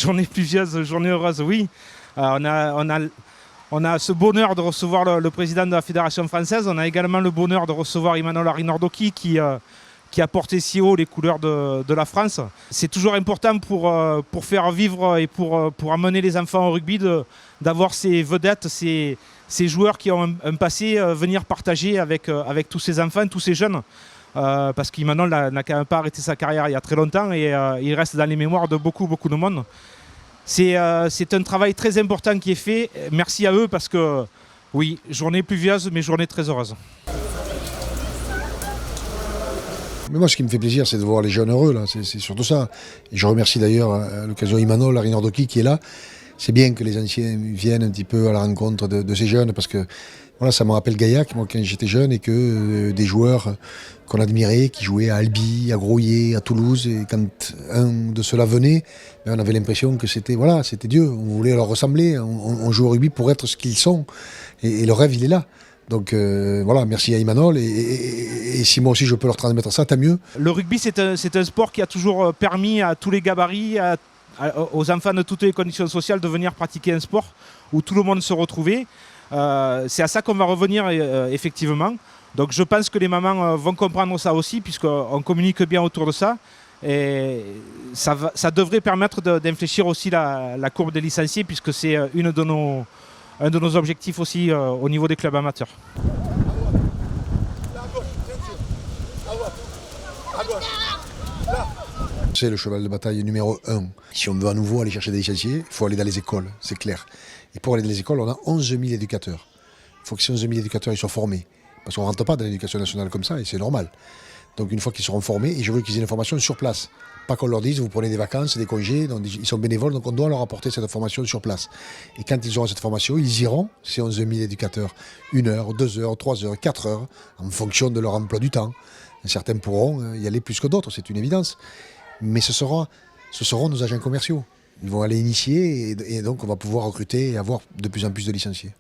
journée pluvieuse, journée heureuse, oui. On a ce bonheur de recevoir le président de la Fédération française. On a également le bonheur de recevoir Imanol Arinordoki qui a porté si haut les couleurs de la France. C'est toujours important pour faire vivre et pour amener les enfants au rugby d'avoir ces vedettes, ces joueurs qui ont un passé, venir partager avec tous ces enfants, tous ces jeunes. Parce qu'Imanol n'a quand même pas arrêté sa carrière il y a très longtemps et il reste dans les mémoires de beaucoup de monde. C'est un travail très important qui est fait. Merci à eux parce que, oui, journée pluvieuse, mais journée très heureuse. Mais moi, ce qui me fait plaisir, c'est de voir les jeunes heureux, là. C'est surtout ça. Et je remercie d'ailleurs à l'occasion Imanol Arinordoki qui est là. C'est bien que les anciens viennent un petit peu à la rencontre de ces jeunes parce que voilà, ça me rappelle Gaillac, moi, quand j'étais jeune, et que des joueurs qu'on admirait, qui jouaient à Albi, à Groyer, à Toulouse, et quand un de ceux-là venait, on avait l'impression que c'était Dieu. On voulait leur ressembler. On joue au rugby pour être ce qu'ils sont. Et le rêve, il est là. Donc voilà, merci à Imanol et si moi aussi je peux leur transmettre ça, tant mieux. Le rugby, c'est un sport qui a toujours permis à tous les gabarits, aux enfants de toutes les conditions sociales de venir pratiquer un sport où tout le monde se retrouvait. C'est à ça qu'on va revenir effectivement. Donc je pense que les mamans vont comprendre ça aussi puisqu'on communique bien autour de ça. Et ça devrait permettre d'infléchir aussi la courbe des licenciés puisque c'est un de nos objectifs aussi au niveau des clubs amateurs. C'est le cheval de bataille numéro 1. Si on veut à nouveau aller chercher des licenciés, il faut aller dans les écoles, c'est clair. Et pour aller dans les écoles, on a 11 000 éducateurs. Il faut que ces 11 000 éducateurs ils soient formés. Parce qu'on ne rentre pas dans l'éducation nationale comme ça, et c'est normal. Donc une fois qu'ils seront formés, et je veux qu'ils aient une formation sur place. Pas qu'on leur dise, vous prenez des vacances, des congés, donc ils sont bénévoles, donc on doit leur apporter cette formation sur place. Et quand ils auront cette formation, ils iront, ces 11 000 éducateurs, 1 heure, 2 heures, 3 heures, 4 heures, en fonction de leur emploi du temps. Certains pourront y aller plus que d'autres, c'est une évidence. Mais ce seront nos agents commerciaux. Ils vont aller initier et donc on va pouvoir recruter et avoir de plus en plus de licenciés.